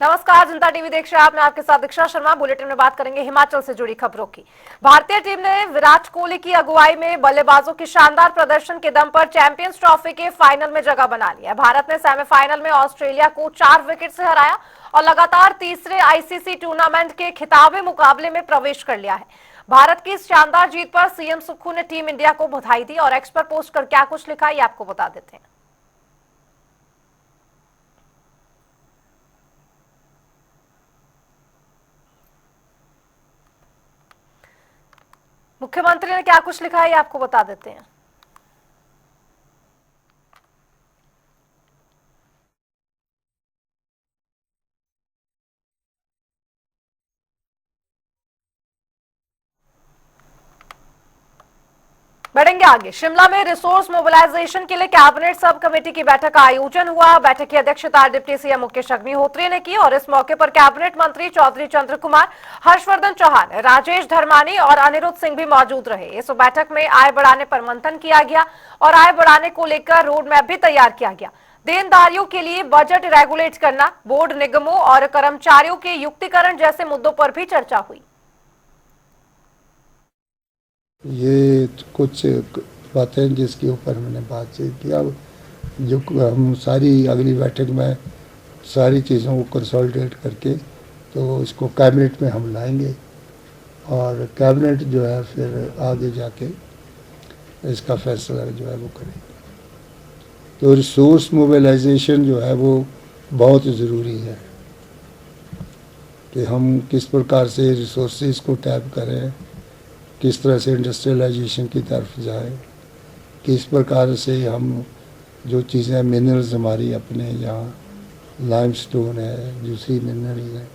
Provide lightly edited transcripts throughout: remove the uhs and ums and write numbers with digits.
नमस्कार, जनता टीवी देख रहे हैं आप। मैं आपके साथ दीक्षा शर्मा। बुलेटिन में बात करेंगे हिमाचल से जुड़ी खबरों की। भारतीय टीम ने विराट कोहली की अगुवाई में बल्लेबाजों के शानदार प्रदर्शन के दम पर चैंपियंस ट्रॉफी के फाइनल में जगह बना लिया। भारत ने सेमीफाइनल में ऑस्ट्रेलिया को 4 विकेट से हराया और लगातार तीसरे आईसीसी टूर्नामेंट के खिताबी मुकाबले में प्रवेश कर लिया है। भारत की इस शानदार जीत पर सीएम सुक्खू ने टीम इंडिया को बधाई दी और एक्स पर पोस्ट कर क्या कुछ लिखा ये आपको बता देते हैं। मुख्यमंत्री ने क्या कुछ लिखा है ये आपको बता देते हैं। बढ़ेंगे आगे। शिमला में रिसोर्स मोबिलाइजेशन के लिए कैबिनेट सब कमेटी की बैठक का आयोजन हुआ। बैठक की अध्यक्षता डिप्टी सीएम मुकेश अग्निहोत्री ने की और इस मौके पर कैबिनेट मंत्री चौधरी चंद्र कुमार, हर्षवर्धन चौहान, राजेश धर्मानी और अनिरुद्ध सिंह भी मौजूद रहे। इस बैठक में आय बढ़ाने पर मंथन किया गया और आय बढ़ाने को लेकर रोड मैप भी तैयार किया गया। देनदारियों के लिए बजट रेगुलेट करना, बोर्ड निगमों और कर्मचारियों के युक्तिकरण जैसे मुद्दों पर भी चर्चा हुई। ये कुछ बातें जिसके ऊपर मैंने बातचीत की। अब जो हम सारी अगली बैठक में सारी चीज़ों को कंसोलिडेट करके तो इसको कैबिनेट में हम लाएंगे और कैबिनेट जो है फिर आगे जाके इसका फैसला जो है वो करेगी। तो रिसोर्स मोबिलाइजेशन जो है वो बहुत ज़रूरी है कि हम किस प्रकार से रिसोर्सेज को टैप करें, किस तरह से इंडस्ट्रियलाइजेशन की तरफ जाए, किस प्रकार से हम जो चीज़ें मिनरल्स हमारी अपने यहाँ लाइमस्टोन है, दूसरी मिनरल्स हैं,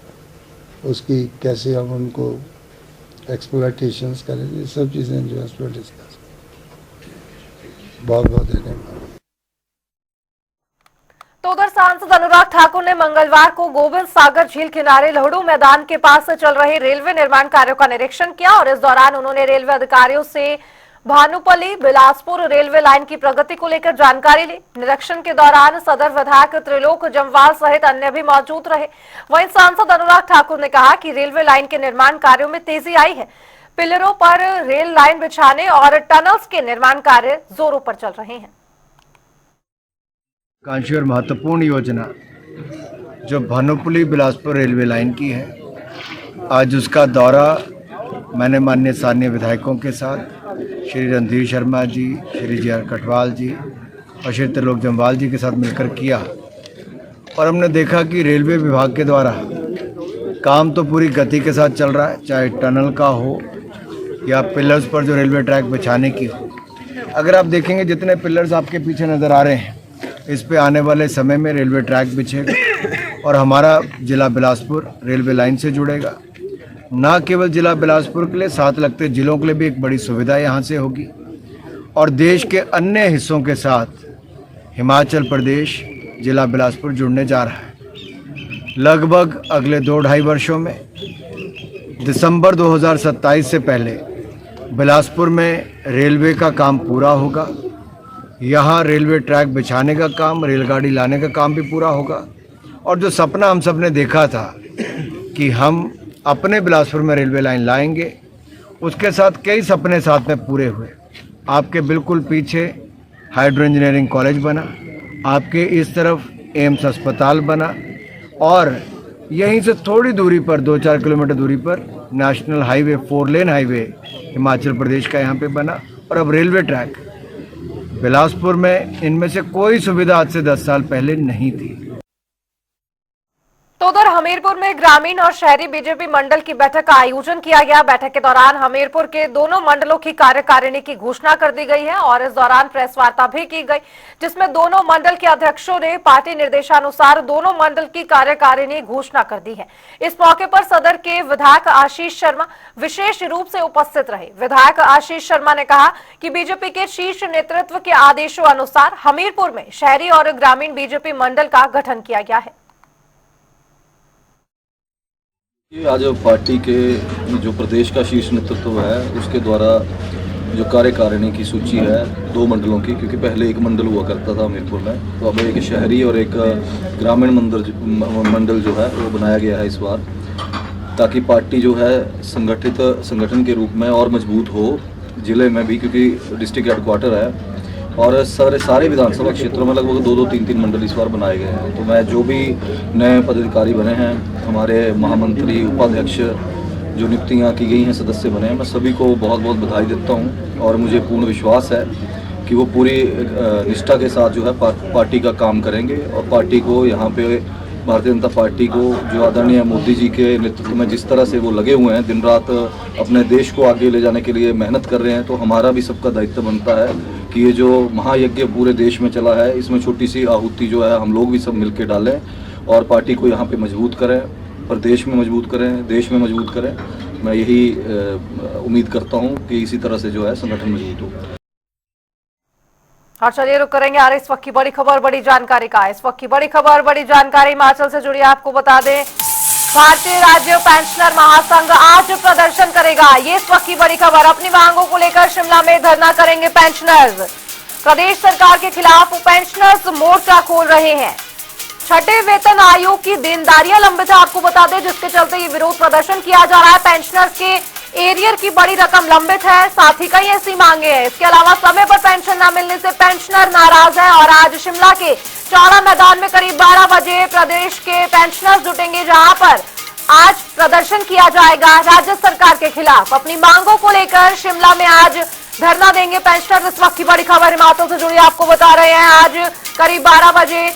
उसकी कैसे हम उनको एक्सप्लॉयटेशंस करें, ये सब चीज़ें जो है उस पर डिस्कस। बहुत बहुत धन्यवाद। तो उधर सांसद अनुराग ठाकुर ने मंगलवार को गोविंद सागर झील किनारे लहड़ू मैदान के पास से चल रहे रेलवे निर्माण कार्यों का निरीक्षण किया और इस दौरान उन्होंने रेलवे अधिकारियों से भानुपल्ली बिलासपुर रेलवे लाइन की प्रगति को लेकर जानकारी ली। निरीक्षण के दौरान सदर विधायक त्रिलोक जम्वाल सहित अन्य भी मौजूद रहे। वहीं सांसद अनुराग ठाकुर ने कहा कि रेलवे लाइन के निर्माण कार्यों में तेजी आई है। पिलरों पर रेल लाइन बिछाने और टनल्स के निर्माण कार्य जोरों पर चल रहे हैं। कांशी और महत्वपूर्ण योजना जो भानुपल्ली बिलासपुर रेलवे लाइन की है, आज उसका दौरा मैंने माननीय स्थानीय विधायकों के साथ श्री रणधीर शर्मा जी, श्री जी आर कटवाल जी और श्री त्रिलोक जम्वाल जी के साथ मिलकर किया और हमने देखा कि रेलवे विभाग के द्वारा काम तो पूरी गति के साथ चल रहा है, चाहे टनल का हो या पिलर्स पर जो रेलवे ट्रैक बिछाने की हो। अगर आप देखेंगे जितने पिलर्स आपके पीछे नज़र आ रहे हैं, इस पे आने वाले समय में रेलवे ट्रैक बिछेगा और हमारा जिला बिलासपुर रेलवे लाइन से जुड़ेगा। ना केवल जिला बिलासपुर के लिए, साथ लगते जिलों के लिए भी एक बड़ी सुविधा यहाँ से होगी और देश के अन्य हिस्सों के साथ हिमाचल प्रदेश जिला बिलासपुर जुड़ने जा रहा है। लगभग अगले 2-2.5 वर्षों में दिसंबर 2027 से पहले बिलासपुर में रेलवे का काम पूरा होगा। यहाँ रेलवे ट्रैक बिछाने का काम, रेलगाड़ी लाने का काम भी पूरा होगा और जो सपना हम सब ने देखा था कि हम अपने बिलासपुर में रेलवे लाइन लाएंगे, उसके साथ कई सपने साथ में पूरे हुए। आपके बिल्कुल पीछे हाइड्रो इंजीनियरिंग कॉलेज बना, आपके इस तरफ एम्स अस्पताल बना और यहीं से थोड़ी दूरी पर 2-4 किलोमीटर दूरी पर national highway 4 lane highway Himachal Pradesh का यहाँ पे बना और अब रेलवे ट्रैक। बिलासपुर में इनमें से कोई सुविधा आज से 10 साल पहले नहीं थी। तो उधर हमीरपुर में ग्रामीण और शहरी बीजेपी मंडल की बैठक का आयोजन किया गया। बैठक के दौरान हमीरपुर के दोनों मंडलों की कार्यकारिणी की घोषणा कर दी गई है और इस दौरान प्रेस वार्ता भी की गई, जिसमें दोनों मंडल के अध्यक्षों ने पार्टी निर्देशानुसार दोनों मंडल की कार्यकारिणी घोषणा कर दी है। इस मौके पर सदर के विधायक आशीष शर्मा विशेष रूप से उपस्थित रहे। विधायक आशीष शर्मा ने कहा कि बीजेपी के शीर्ष नेतृत्व के आदेशों अनुसार हमीरपुर में शहरी और ग्रामीण बीजेपी मंडल का गठन किया गया है। आज पार्टी के जो प्रदेश का शीर्ष नेतृत्व है उसके द्वारा जो कार्यकारिणी की सूची है 2 मंडलों की, क्योंकि पहले एक मंडल हुआ करता था हमीरपुर में, तो अब एक शहरी और एक ग्रामीण मंडल जो है वो बनाया गया है इस बार, ताकि पार्टी जो है संगठन के रूप में और मजबूत हो जिले में भी, क्योंकि डिस्ट्रिक्ट हेडक्वार्टर है और सारे विधानसभा क्षेत्रों में लगभग 2-2, 3-3 मंडल इस बार बनाए गए हैं। तो मैं जो भी नए पदाधिकारी बने हैं, हमारे महामंत्री, उपाध्यक्ष जो नियुक्तियाँ की गई हैं, सदस्य बने हैं, मैं सभी को बहुत बहुत बधाई देता हूँ और मुझे पूर्ण विश्वास है कि वो पूरी निष्ठा के साथ जो है पार्टी का काम करेंगे और पार्टी को यहाँ पे भारतीय जनता पार्टी को जो आदरणीय मोदी जी के नेतृत्व में जिस तरह से वो लगे हुए हैं, दिन रात अपने देश को आगे ले जाने के लिए मेहनत कर रहे हैं, तो हमारा भी सबका दायित्व बनता है कि ये जो महायज्ञ पूरे देश में चला है, इसमें छोटी सी आहुति जो है हम लोग भी सब मिलकर डालें और पार्टी को यहाँ पे मजबूत करें, प्रदेश में मजबूत करें, देश में मजबूत करें। मैं यही उम्मीद करता हूँ कि इसी तरह से जो है संगठन मजबूत हो। और चलिए रुक करेंगे आ रही इस वक्त की बड़ी खबर, बड़ी जानकारी का। इस वक्त की बड़ी खबर, बड़ी जानकारी हिमाचल से जुड़ी, आपको बता दें भारतीय राज्य पेंशनर महासंघ आज प्रदर्शन करेगा। ये इस वक्त की बड़ी खबर। अपनी मांगों को लेकर शिमला में धरना करेंगे पेंशनर्स। प्रदेश सरकार के खिलाफ पेंशनर्स मोर्चा खोल रहे हैं। छठे वेतन आयोग की देनदारियां लंबित है, आपको बता दें, जिसके चलते ये विरोध प्रदर्शन किया जा रहा है। पेंशनर्स के एरियर की बड़ी रकम लंबित है, साथ ही कई ऐसी मांगे हैं। इसके अलावा समय पर पेंशन न मिलने से पेंशनर नाराज है और आज शिमला के चौड़ा मैदान में करीब 12 बजे प्रदेश के पेंशनर्स जुटेंगे, जहां पर आज प्रदर्शन किया जाएगा राज्य सरकार के खिलाफ। अपनी मांगों को लेकर शिमला में आज धरना देंगे पेंशनर। इस वक्त की बड़ी खबर हिमाचल से जुड़ी, आपको बता रहे हैं आज करीब 12 बजे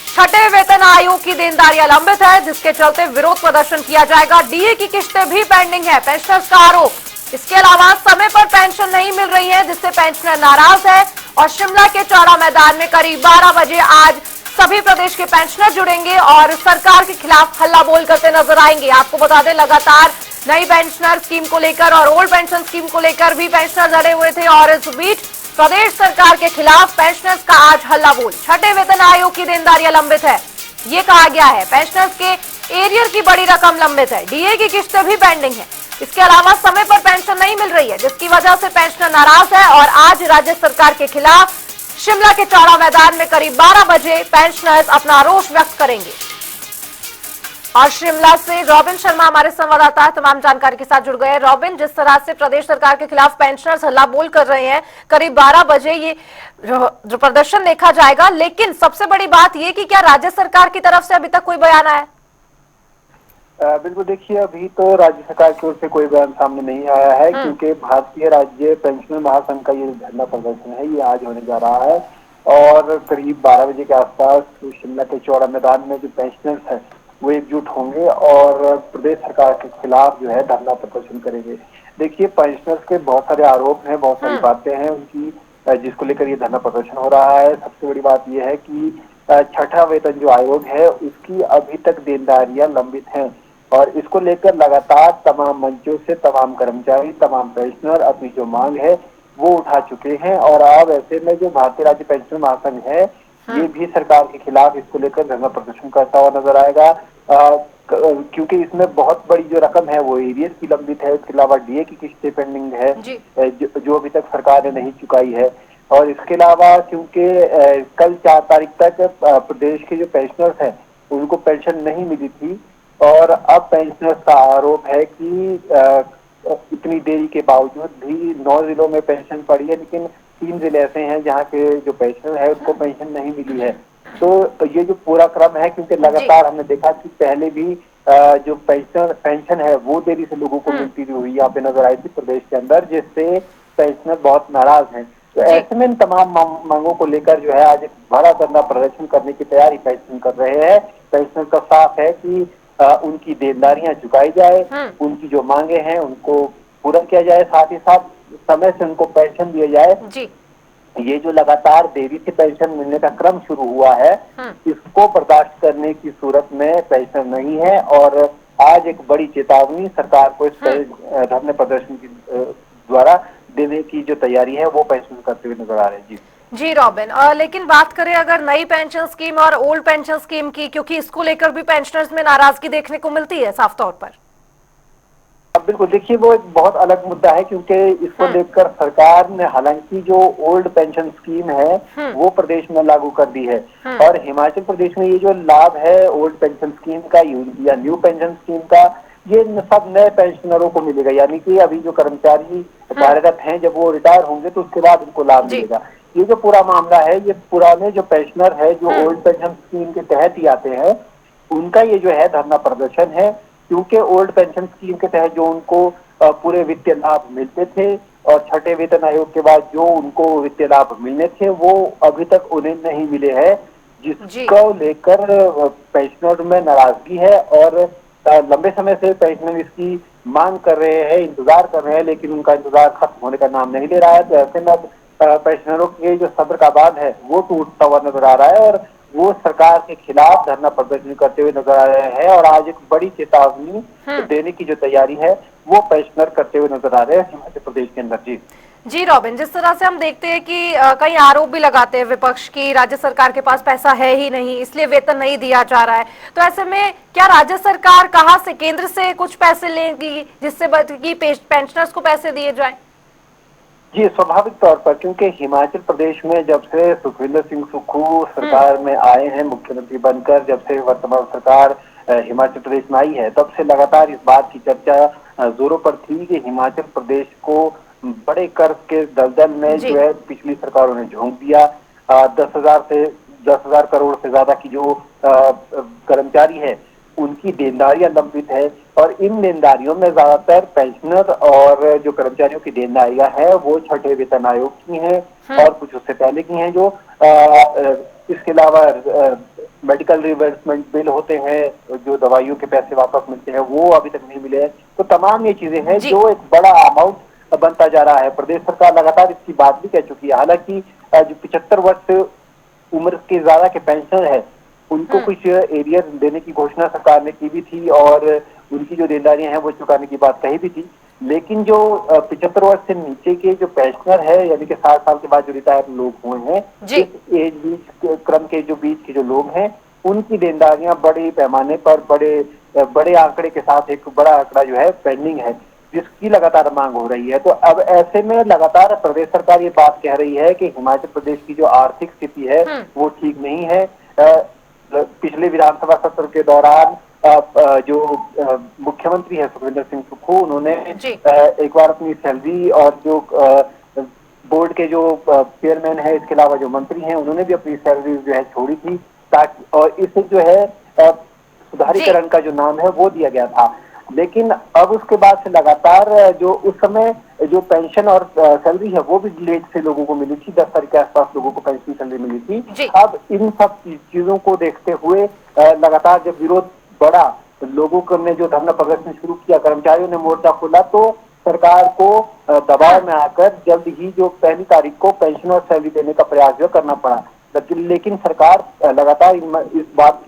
छठे वेतन आयोग की देनदारियां लंबित है, जिसके चलते विरोध प्रदर्शन किया जाएगा। डीए की किस्तें भी पेंडिंग है, पेंशनर्स का आरोप। इसके अलावा समय पर पेंशन नहीं मिल रही है, जिससे पेंशनर नाराज है और शिमला के चौड़ा मैदान में करीब 12 बजे आज सभी प्रदेश के पेंशनर जुड़ेंगे और सरकार के खिलाफ हल्ला बोल करते नजर आएंगे। आपको बता दें लगातार नई पेंशनर स्कीम को लेकर और ओल्ड पेंशन स्कीम को लेकर भी पेंशनर लड़े हुए थे और इस बीच प्रदेश सरकार के खिलाफ पेंशनर्स का आज हल्ला बोल। छठे वेतन आयोग की देनदारियां लंबित है, ये कहा गया है। पेंशनर्स के एरियर की बड़ी रकम लंबित है, डीए की किस्तें भी पेंडिंग है। इसके अलावा समय पर पेंशन नहीं मिल रही है, जिसकी वजह से पेंशनर नाराज है और आज राज्य सरकार के खिलाफ शिमला के चौड़ा मैदान में करीब 12 बजे पेंशनर्स अपना रोष व्यक्त करेंगे। और शिमला से रॉबिन शर्मा हमारे संवाददाता तमाम जानकारी के साथ जुड़ गए हैं। रॉबिन, जिस तरह से प्रदेश सरकार के खिलाफ पेंशनर्स हल्ला बोल कर रहे हैं, करीब 12 बजे ये जो प्रदर्शन देखा जाएगा, लेकिन सबसे बड़ी बात ये कि क्या राज्य सरकार की तरफ से अभी तक कोई बयान आया है? बिल्कुल, देखिए अभी तो राज्य सरकार की ओर से कोई बयान सामने नहीं आया है, क्योंकि भारतीय राज्य पेंशनर महासंघ का ये धरना प्रदर्शन है, ये आज होने जा रहा है और करीब 12 बजे के आसपास शिमला के चौड़ा मैदान में जो पेंशनर्स हैं वो एकजुट होंगे और प्रदेश सरकार के खिलाफ जो है धरना प्रदर्शन करेंगे। देखिए, पेंशनर्स के बहुत सारे आरोप हैं, बहुत सारी बातें हैं उनकी, जिसको लेकर ये धरना प्रदर्शन हो रहा है। सबसे बड़ी बात यह है कि छठा वेतन जो आयोग है उसकी अभी तक देनदारियां लंबित हैं और इसको लेकर लगातार तमाम मंचों से तमाम कर्मचारी, तमाम पेंशनर अपनी जो मांग है वो उठा चुके हैं और अब ऐसे में जो भारतीय राज्य पेंशनर महासंघ है ये भी सरकार के खिलाफ इसको लेकर धरना प्रदर्शन करता हुआ नजर आएगा, क्योंकि इसमें बहुत बड़ी जो रकम है वो एरियर्स की लंबित है। इसके अलावा डीए की किस्तें पेंडिंग है जो अभी तक सरकार ने नहीं चुकाई है और इसके अलावा क्योंकि कल 4 तारीख तक प्रदेश के जो पेंशनर्स हैं उनको पेंशन नहीं मिली थी और अब पेंशनर्स का आरोप है कि इतनी देरी के बावजूद भी 9 जिलों में पेंशन पड़ी है, लेकिन 3 जिले ऐसे हैं जहाँ के जो पेंशनर है उनको पेंशन नहीं मिली है। तो ये जो पूरा क्रम है, क्योंकि लगातार हमने देखा कि पहले भी जो पेंशन है वो देरी से लोगों को मिलती हुई यहाँ पे नजर आई थी प्रदेश के अंदर, जिससे पेंशनर बहुत नाराज हैं। तो ऐसे में इन तमाम मांगों को लेकर जो है आज एक बड़ा धरना प्रदर्शन करने की तैयारी पेंशनर कर रहे हैं। पेंशनर का साफ है कि उनकी देनदारियां चुकाई जाए, उनकी जो मांगे हैं उनको पूरा किया जाए, साथ ही साथ समय से उनको पेंशन दिया जाए जी। ये जो लगातार देरी से पेंशन मिलने का क्रम शुरू हुआ है इसको बर्दाश्त करने की सूरत में पेंशन नहीं है और आज एक बड़ी चेतावनी सरकार को इस धरने प्रदर्शन की द्वारा देने की जो तैयारी है वो पेंशन करते हुए नजर आ रहे हैं। जी रॉबिन, लेकिन बात करें अगर नई पेंशन स्कीम और ओल्ड पेंशन स्कीम की, क्योंकि इसको लेकर भी पेंशनर्स में नाराजगी देखने को मिलती है साफ तौर पर। बिल्कुल, देखिए वो एक बहुत अलग मुद्दा है क्योंकि इसको लेकर सरकार ने हालांकि जो ओल्ड पेंशन स्कीम है वो प्रदेश में लागू कर दी है और हिमाचल प्रदेश में ये जो लाभ है ओल्ड पेंशन स्कीम का या न्यू पेंशन स्कीम का, ये सब नए पेंशनरों को मिलेगा। यानी कि अभी जो कर्मचारी कार्यरत हैं जब वो रिटायर होंगे तो उसके बाद उनको लाभ मिलेगा। ये जो पूरा मामला है ये पुराने जो पेंशनर है जो ओल्ड पेंशन स्कीम के तहत ही आते हैं उनका ये जो है धरना प्रदर्शन है, क्योंकि ओल्ड पेंशन स्कीम के तहत जो उनको पूरे वित्तीय लाभ मिलते थे और छठे वेतन आयोग के बाद जो उनको वित्तीय लाभ मिलने थे वो अभी तक उन्हें नहीं मिले हैं, जिसको लेकर पेंशनर में नाराजगी है और लंबे समय से पेंशनर इसकी मांग कर रहे हैं, इंतजार कर रहे हैं, लेकिन उनका इंतजार खत्म होने का नाम नहीं ले रहा है। तो ऐसे में पेंशनरों के जो सब्र का बांध है वो टूटता हुआ नजर आ रहा है और वो सरकार के खिलाफ धरना प्रदर्शन करते हुए नजर आ रहे हैं और आज एक बड़ी चेतावनी देने की जो तैयारी है वो पेंशनर करते हुए नजर आ रहे हैं हिमाचल प्रदेश के अंदर। जी रॉबिन, जिस तरह से हम देखते हैं कि कई आरोप भी लगाते हैं विपक्ष की राज्य सरकार के पास पैसा है ही नहीं इसलिए वेतन नहीं दिया जा रहा है, तो ऐसे में क्या राज्य सरकार कहां से, केंद्र से कुछ पैसे लेगी जिससे पेंशनर्स को पैसे दिए जाए? जी, स्वाभाविक तौर पर, क्योंकि हिमाचल प्रदेश में जब से सुखविंदर सिंह सुक्खू सरकार में आए हैं मुख्यमंत्री बनकर, जब से वर्तमान सरकार हिमाचल प्रदेश में आई है तब से लगातार इस बात की चर्चा जोरों पर थी कि हिमाचल प्रदेश को बड़े कर्ज के दलदल में जो है पिछली सरकारों ने झोंक दिया। 10,000 करोड़ से ज्यादा की जो कर्मचारी है उनकी देनदारियां लंबित है और इन देनदारियों में ज्यादातर पेंशनर और जो कर्मचारियों की देनदारियां है वो छठे वेतन आयोग की हैं और कुछ उससे पहले की हैं। जो इसके अलावा मेडिकल रिवर्समेंट बिल होते हैं, जो दवाइयों के पैसे वापस मिलते हैं वो अभी तक नहीं मिले हैं। तो तमाम ये चीजें हैं जो एक बड़ा अमाउंट बनता जा रहा है। प्रदेश सरकार लगातार इसकी बात भी कह चुकी है। हालांकि जो 75 वर्ष उम्र के ज्यादा के पेंशनर है उनको कुछ एरियर देने की घोषणा सरकार ने की भी थी और उनकी जो देनदारियां हैं वो चुकाने की बात कही भी थी, लेकिन जो 75 वर्ष से नीचे के जो पेंशनर है यानी कि 60 साल के बाद जो रिटायर लोग हुए हैं, इस एज बीच क्रम के जो बीच के जो लोग हैं उनकी देनदारियां बड़े पैमाने पर बड़े आंकड़े के साथ एक बड़ा आंकड़ा जो है पेंडिंग है, जिसकी लगातार मांग हो रही है। तो अब ऐसे में लगातार प्रदेश सरकार ये बात कह रही है कि हिमाचल प्रदेश की जो आर्थिक स्थिति है वो ठीक नहीं है। पिछले विधानसभा सत्र के दौरान जो मुख्यमंत्री है सुखविंदर सिंह सुक्खू, उन्होंने एक बार अपनी सैलरी और जो बोर्ड के जो चेयरमैन है इसके अलावा जो मंत्री हैं उन्होंने भी अपनी सैलरी जो है छोड़ी थी ताकि, और इसे जो है सुधारीकरण का जो नाम है वो दिया गया था। लेकिन अब उसके बाद से लगातार जो उस समय जो पेंशन और सैलरी है वो भी लेट से लोगों को मिली थी, 10 तारीख के आसपास लोगों को पेंशन सैलरी मिली थी। अब इन सब चीजों को देखते हुए लगातार जब विरोध बढ़ा तो लोगों ने जो धरना प्रदर्शन शुरू किया, कर्मचारियों ने मोर्चा खोला, तो सरकार को दबाव में आकर जल्द ही जो 1 तारीख को पेंशन और सैलरी देने का प्रयास जो करना पड़ा। लेकिन सरकार लगातार इस बात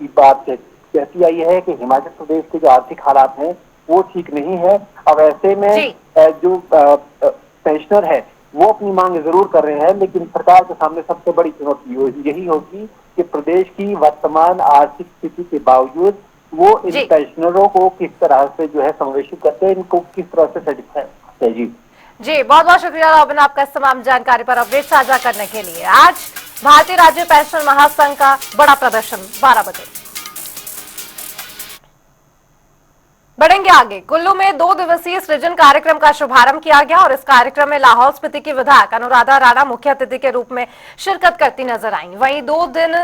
कहती आई है कि हिमाचल प्रदेश के जो आर्थिक हालात हैं वो ठीक नहीं है। अब ऐसे में जो पेंशनर है वो अपनी मांग जरूर कर रहे हैं, लेकिन सरकार के सामने सबसे बड़ी चुनौती यही होगी कि प्रदेश की वर्तमान आर्थिक स्थिति के बावजूद वो इन पेंशनरों को किस तरह से जो है समावेशित करते हैं, इनको किस तरह से सेटिस्फाई है। जी बहुत बहुत शुक्रिया रॉबिन आपका इस तमाम जानकारी पर अपडेट साझा करने के लिए। आज भारतीय राज्य पेंशन महासंघ का बड़ा प्रदर्शन 12 बजे। बढ़ेंगे आगे। कुल्लू में 2 दिवसीय सृजन कार्यक्रम का शुभारंभ किया गया और इस कार्यक्रम में लाहौल स्पीति की विधायक अनुराधा राणा मुख्य अतिथि के रूप में शिरकत करती नजर आईं। वहीं 2 दिन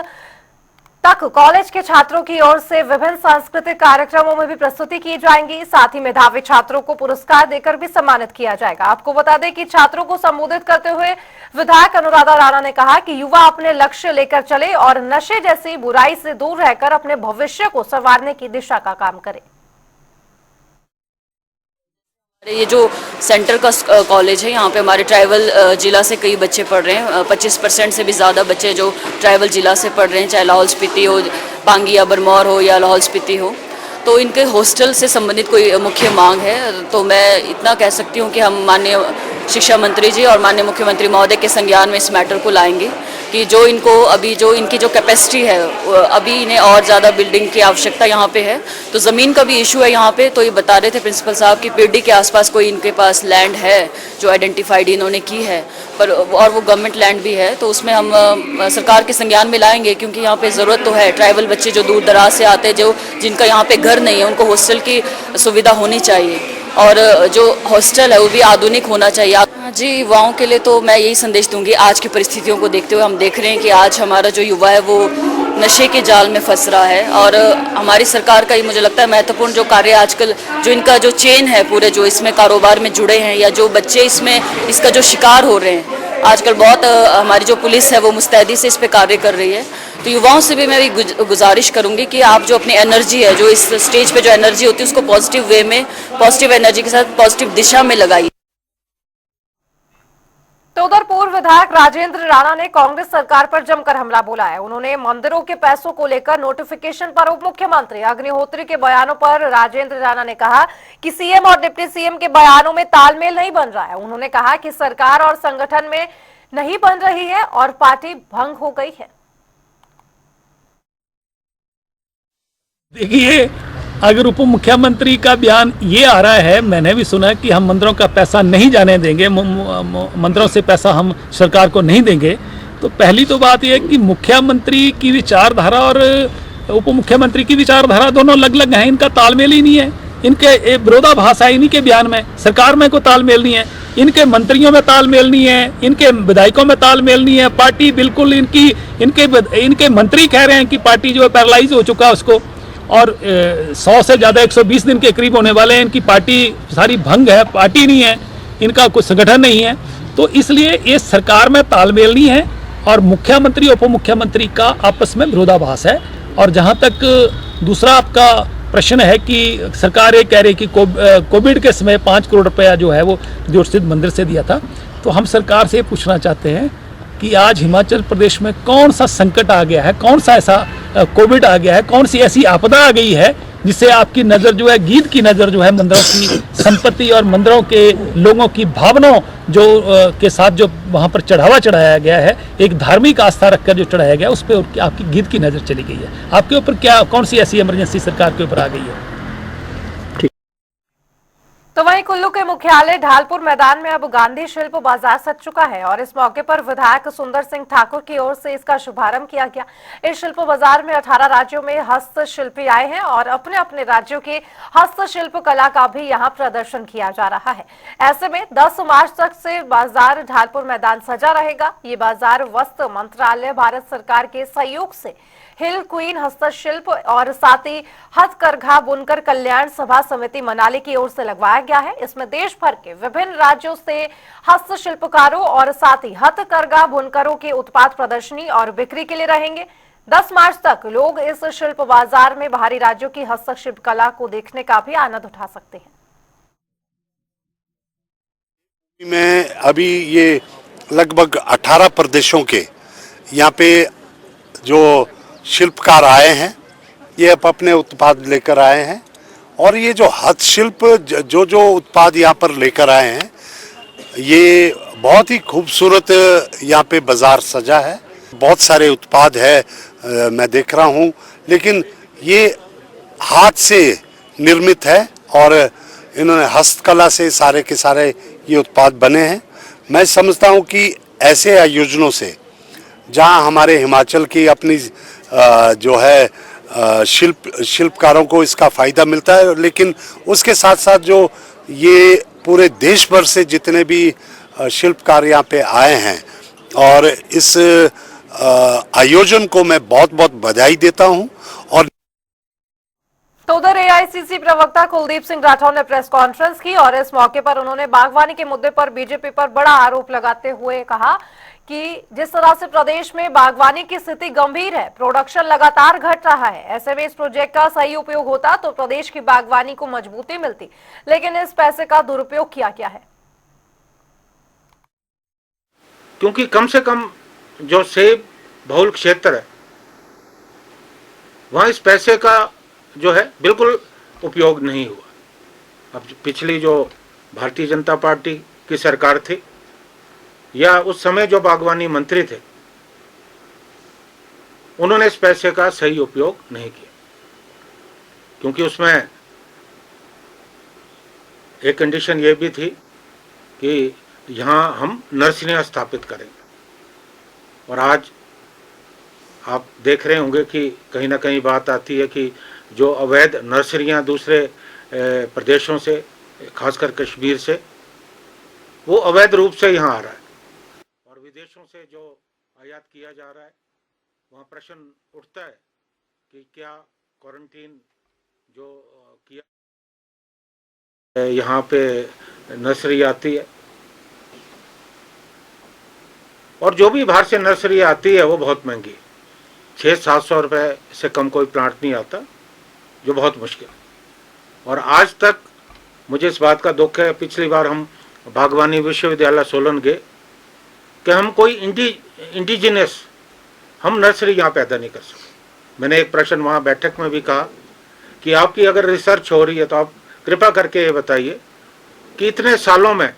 तक कॉलेज के छात्रों की ओर से विभिन्न सांस्कृतिक कार्यक्रमों में भी प्रस्तुति की जाएंगी। साथ ही मेधावी छात्रों को पुरस्कार देकर भी सम्मानित किया जाएगा। आपको बता दें कि छात्रों को संबोधित करते हुए विधायक अनुराधा राणा ने कहा कि युवा अपने लक्ष्य लेकर चले और नशे जैसी बुराई से दूर रहकर अपने भविष्य को संवारने की दिशा का काम करे। ये जो सेंटर का कॉलेज है, यहाँ पे हमारे ट्राइबल जिला से कई बच्चे पढ़ रहे हैं। 25% से भी ज़्यादा बच्चे जो ट्राइबल जिला से पढ़ रहे हैं, चाहे लाहौल स्पीति हो, पांगी या बरमौर हो या लाहौल स्पीति हो। तो इनके हॉस्टल से संबंधित कोई मुख्य मांग है तो मैं इतना कह सकती हूँ कि हम माननीय शिक्षा मंत्री जी और माननीय मुख्यमंत्री महोदय के संज्ञान में इस मैटर को लाएंगे कि जो इनको अभी जो इनकी जो कैपेसिटी है अभी इन्हें और ज़्यादा बिल्डिंग की आवश्यकता यहाँ पे है। तो ज़मीन का भी इशू है यहाँ पे। तो ये बता रहे थे प्रिंसिपल साहब कि पीरडी के आसपास कोई इनके पास लैंड है जो आइडेंटिफाइड इन्होंने की है, पर और वो गवर्नमेंट लैंड भी है। तो उसमें हम सरकार के संज्ञान में लाएंगे, क्योंकि यहाँ पे ज़रूरत तो है। ट्राइबल बच्चे जो दूर दराज से आते हैं, जो जिनका यहाँ पे घर नहीं है, उनको हॉस्टल की सुविधा होनी चाहिए, और जो हॉस्टल है वो भी आधुनिक होना चाहिए। जी, युवाओं के लिए तो मैं यही संदेश दूंगी। आज की परिस्थितियों को देखते हुए हम देख रहे हैं कि आज हमारा जो युवा है वो नशे के जाल में फंस रहा है, और हमारी सरकार का ही मुझे लगता है महत्वपूर्ण जो कार्य आजकल जो इनका जो चेन है पूरे जो इसमें कारोबार में जुड़े हैं, या जो बच्चे इसमें इसका जो शिकार हो रहे हैं आजकल, बहुत हमारी जो पुलिस है वो मुस्तैदी से इस पे कार्य कर रही है। तो युवाओं से भी मैं भी गुजारिश करूंगी कि आप जो अपनी एनर्जी है, जो इस स्टेज पे जो एनर्जी होती है, उसको पॉजिटिव वे में, पॉजिटिव एनर्जी के साथ पॉजिटिव दिशा में लगाइए। तो उधर पूर्व विधायक राजेंद्र राणा ने कांग्रेस सरकार पर जमकर हमला बोला है। उन्होंने मंदिरों के पैसों को लेकर नोटिफिकेशन पर उप मुख्यमंत्री अग्निहोत्री के बयानों पर राजेंद्र राणा ने कहा कि सीएम और डिप्टी सीएम के बयानों में तालमेल नहीं बन रहा है। उन्होंने कहा कि सरकार और संगठन में नहीं बन रही है और पार्टी भंग हो गई है। देखिए, अगर उप मुख्यमंत्री का बयान ये आ रहा है, मैंने भी सुना कि हम मंदिरों का पैसा नहीं जाने देंगे, मंदिरों से पैसा हम सरकार को नहीं देंगे, तो पहली तो बात यह है कि मुख्यमंत्री की विचारधारा और उप मुख्यमंत्री की विचारधारा दोनों अलग अलग हैं। इनका तालमेल ही नहीं है। इनके विरोधाभास है इन्हीं के बयान में। सरकार में कोई तालमेल नहीं है, इनके मंत्रियों में तालमेल नहीं है, इनके विधायकों में तालमेल नहीं है। पार्टी बिल्कुल इनके मंत्री कह रहे हैं कि पार्टी जो है पैरालाइज हो चुका है उसको, और 100 से ज़्यादा 120 दिन के करीब होने वाले हैं। इनकी पार्टी सारी भंग है, पार्टी नहीं है, इनका कोई संगठन नहीं है। तो इसलिए ये सरकार में तालमेल नहीं है और मुख्यमंत्री उप मुख्यमंत्री का आपस में विरोधाभास है। और जहाँ तक दूसरा आपका प्रश्न है कि सरकार ये कह रही कि कोविड के समय 5 करोड़ रुपया जो है वो ज्योतिषित मंदिर से दिया था, तो हम सरकार से ये पूछना चाहते हैं कि आज हिमाचल प्रदेश में कौन सा संकट आ गया है, कौन सा ऐसा कोविड आ गया है, कौन सी ऐसी आपदा आ गई है जिससे आपकी नज़र जो है, गीत की नज़र जो है मंदिरों की संपत्ति और मंदिरों के लोगों की भावनाओं जो के साथ जो वहाँ पर चढ़ावा चढ़ाया गया है, एक धार्मिक आस्था रखकर जो चढ़ाया गया, उस पर आपकी गीत की नज़र चली गई है। आपके ऊपर क्या कौन सी ऐसी इमरजेंसी सरकार के ऊपर आ गई है? तो वहीं कुल्लू के मुख्यालय ढालपुर मैदान में अब गांधी शिल्प बाजार सज चुका है और इस मौके पर विधायक सुंदर सिंह ठाकुर की ओर से इसका शुभारंभ किया गया। इस शिल्प बाजार में 18 राज्यों में हस्तशिल्पी आए हैं और अपने अपने राज्यों की हस्तशिल्प कला का भी यहां प्रदर्शन किया जा रहा है। ऐसे में 10 मार्च तक से बाजार ढालपुर मैदान सजा रहेगा। ये बाजार वस्त्र मंत्रालय, भारत सरकार के सहयोग से हिल क्वीन हस्तशिल्प और साथ ही हथकरघा बुनकर कल्याण सभा समिति मनाली की ओर से लगवाया गया है। इसमें देश भर के विभिन्न राज्यों से हस्तशिल्पकारों और साथ ही हथकरघा बुनकरों के उत्पाद प्रदर्शनी और बिक्री के लिए रहेंगे। 10 मार्च तक लोग इस शिल्प बाजार में बाहरी राज्यों की हस्तशिल्प कला को देखने का भी आनंद उठा सकते हैं। में अभी ये लगभग 18 प्रदेशों के यहाँ पे जो शिल्पकार आए हैं, ये अपने उत्पाद लेकर आए हैं और ये जो हस्तशिल्प जो उत्पाद यहाँ पर लेकर आए हैं, ये बहुत ही खूबसूरत यहाँ पे बाजार सजा है। बहुत सारे उत्पाद है मैं देख रहा हूँ, लेकिन ये हाथ से निर्मित है और इन्होंने हस्तकला से सारे के सारे ये उत्पाद बने हैं। मैं समझता हूँ कि ऐसे आयोजनों से जहाँ हमारे हिमाचल की अपनी जो है शिल्पकारों को इसका फ़ायदा मिलता है, लेकिन उसके साथ साथ जो ये पूरे देश भर से जितने भी शिल्पकार यहाँ पे आए हैं और इस आयोजन को मैं बहुत बहुत बधाई देता हूँ। और तो उधर एआईसीसी प्रवक्ता कुलदीप सिंह राठौर ने प्रेस कॉन्फ्रेंस की और इस मौके पर उन्होंने बागवानी के मुद्दे पर बीजेपी पर बड़ा आरोप लगाते हुए कहा कि जिस तरह से प्रदेश में बागवानी की स्थिति गंभीर है, प्रोडक्शन लगातार घट रहा है, ऐसे में इस प्रोजेक्ट का सही उपयोग होता तो प्रदेश की बागवानी को मजबूती मिलती, लेकिन इस पैसे का दुरुपयोग किया गया है। क्योंकि कम से कम जो सेब बहुल क्षेत्र है वहां इस पैसे का जो है बिल्कुल उपयोग नहीं हुआ। अब पिछली जो भारतीय जनता पार्टी की सरकार थी या उस समय जो बागवानी मंत्री थे, उन्होंने इस पैसे का सही उपयोग नहीं किया, क्योंकि उसमें एक कंडीशन ये भी थी कि यहाँ हम नर्सरियाँ स्थापित करेंगे। और आज आप देख रहे होंगे कि कहीं ना कहीं बात आती है कि जो अवैध नर्सरियाँ दूसरे प्रदेशों से, खासकर कश्मीर से, वो अवैध रूप से यहाँ आ रहा है, और विदेशों से जो आयात किया जा रहा है, वहाँ प्रश्न उठता है कि क्या क्वारंटीन जो किया यहाँ पे नर्सरी आती है, और जो भी बाहर से नर्सरी आती है वो बहुत महंगी, 600-700 रुपये से कम कोई प्लांट नहीं आता, जो बहुत मुश्किल। और आज तक मुझे इस बात का दुख है, पिछली बार हम बागवानी विश्वविद्यालय सोलन गए कि हम कोई इंडिजिनस हम नर्सरी यहाँ पैदा नहीं कर सकते। मैंने एक प्रश्न वहाँ बैठक में भी कहा कि आपकी अगर रिसर्च हो रही है तो आप कृपा करके ये बताइए कि इतने सालों में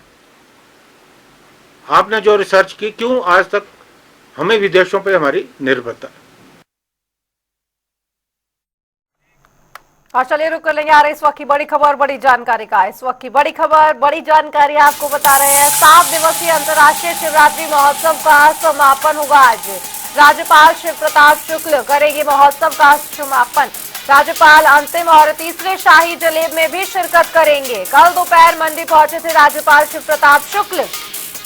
आपने जो रिसर्च की, क्यों आज तक हमें विदेशों पे हमारी निर्भरता है। और चलिए रुक कर लेंगे आ रही इस वक्त की बड़ी खबर, बड़ी जानकारी का। इस वक्त की बड़ी खबर, बड़ी जानकारी आपको बता रहे हैं। 7 दिवसीय अंतर्राष्ट्रीय शिवरात्रि महोत्सव का समापन होगा आज। राज्यपाल शिव प्रताप शुक्ल करेंगे महोत्सव का समापन। राज्यपाल अंतिम और तीसरे शाही जलेब में भी शिरकत करेंगे। कल दोपहर मंडी पहुंचे थे राज्यपाल शिव प्रताप शुक्ल।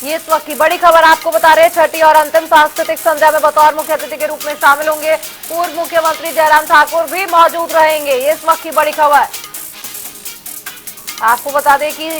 ये इस वक्त की बड़ी खबर आपको बता रहे हैं। छठी और अंतिम सांस्कृतिक संध्या में बतौर मुख्य अतिथि के रूप में शामिल होंगे पूर्व मुख्यमंत्री जयराम ठाकुर भी मौजूद रहेंगे। ये इस वक्त की बड़ी खबर आपको बता दें कि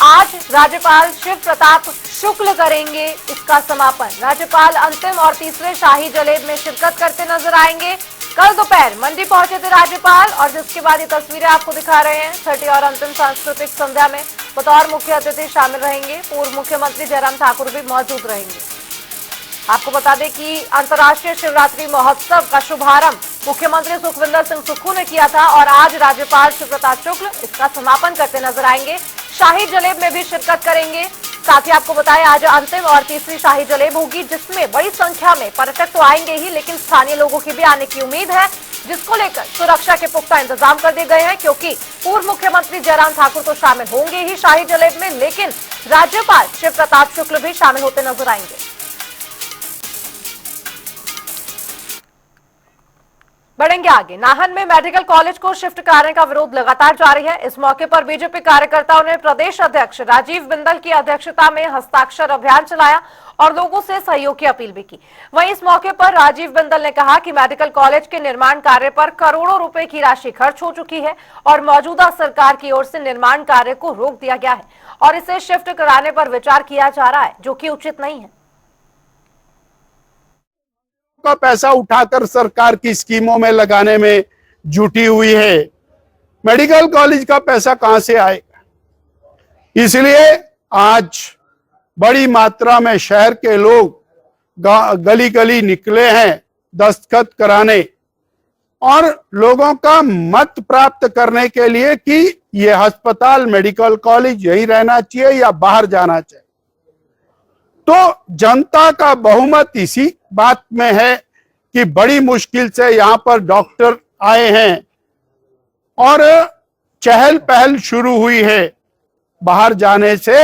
आज राज्यपाल शिव प्रताप शुक्ल करेंगे इसका समापन। राज्यपाल अंतिम और तीसरे शाही जलेब में शिरकत करते नजर आएंगे। कल दोपहर मंडी पहुंचे थे राज्यपाल, और जिसके बाद ये तस्वीरें आपको दिखा रहे हैं। छठी और अंतिम सांस्कृतिक संध्या में बतौर मुख्य अतिथि शामिल रहेंगे पूर्व मुख्यमंत्री जयराम ठाकुर भी मौजूद रहेंगे। आपको बता दें कि अंतर्राष्ट्रीय शिवरात्रि महोत्सव का शुभारंभ मुख्यमंत्री सुखविंदर सिंह सुक्खू ने किया था, और आज राज्यपाल शिव प्रताप शुक्ल इसका समापन करते नजर आएंगे। शाही जलेब में भी शिरकत करेंगे। साथ ही आपको बताएं आज अंतिम और तीसरी शाही जलेब होगी, जिसमें बड़ी संख्या में पर्यटक तो आएंगे ही, लेकिन स्थानीय लोगों की भी आने की उम्मीद है, जिसको लेकर सुरक्षा के पुख्ता इंतजाम कर दिए गए हैं। क्योंकि पूर्व मुख्यमंत्री जयराम ठाकुर तो शामिल होंगे ही शाही जलेब में, लेकिन राज्यपाल शिव प्रताप शुक्ल भी शामिल होते नजर आएंगे। बढ़ेंगे आगे। नाहन में मेडिकल कॉलेज को शिफ्ट कराने का विरोध लगातार जारी है। इस मौके पर बीजेपी कार्यकर्ताओं ने प्रदेश अध्यक्ष राजीव बिंदल की अध्यक्षता में हस्ताक्षर अभियान चलाया और लोगों से सहयोग की अपील भी की। वहीं इस मौके पर राजीव बिंदल ने कहा कि मेडिकल कॉलेज के निर्माण कार्य पर करोड़ों रुपए की राशि खर्च हो चुकी है और मौजूदा सरकार की ओर से निर्माण कार्य को रोक दिया गया है और इसे शिफ्ट कराने पर विचार किया जा रहा है, जो कि उचित नहीं है। का पैसा उठाकर सरकार की स्कीमों में लगाने में जुटी हुई है। मेडिकल कॉलेज का पैसा कहां से आएगा? इसलिए आज बड़ी मात्रा में शहर के लोग गली गली निकले हैं दस्तखत कराने और लोगों का मत प्राप्त करने के लिए कि ये अस्पताल मेडिकल कॉलेज यही रहना चाहिए या बाहर जाना चाहिए। तो जनता का बहुमत इसी बात में है कि बड़ी मुश्किल से यहाँ पर डॉक्टर आए हैं और चहल पहल शुरू हुई है। बाहर जाने से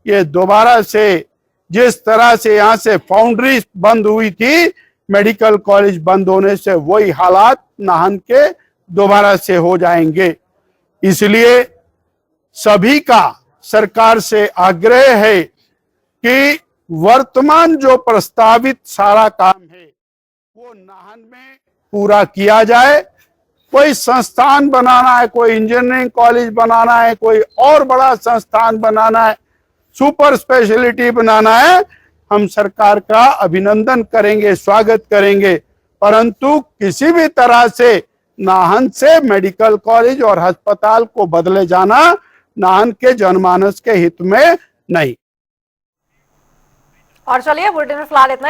ये दोबारा से जिस तरह से यहाँ से फाउंड्री बंद हुई थी, मेडिकल कॉलेज बंद होने से वही हालात नाहन के दोबारा से हो जाएंगे। इसलिए सभी का सरकार से आग्रह है कि वर्तमान जो प्रस्तावित सारा काम है वो नाहन में पूरा किया जाए। कोई संस्थान बनाना है, कोई इंजीनियरिंग कॉलेज बनाना है, कोई और बड़ा संस्थान बनाना है, सुपर स्पेशलिटी बनाना है, हम सरकार का अभिनंदन करेंगे, स्वागत करेंगे, परंतु किसी भी तरह से नाहन से मेडिकल कॉलेज और अस्पताल को बदले जाना नाहन के जनमानस के हित में नहीं। और चलिए बुलेटिन में फिलहाल इतना।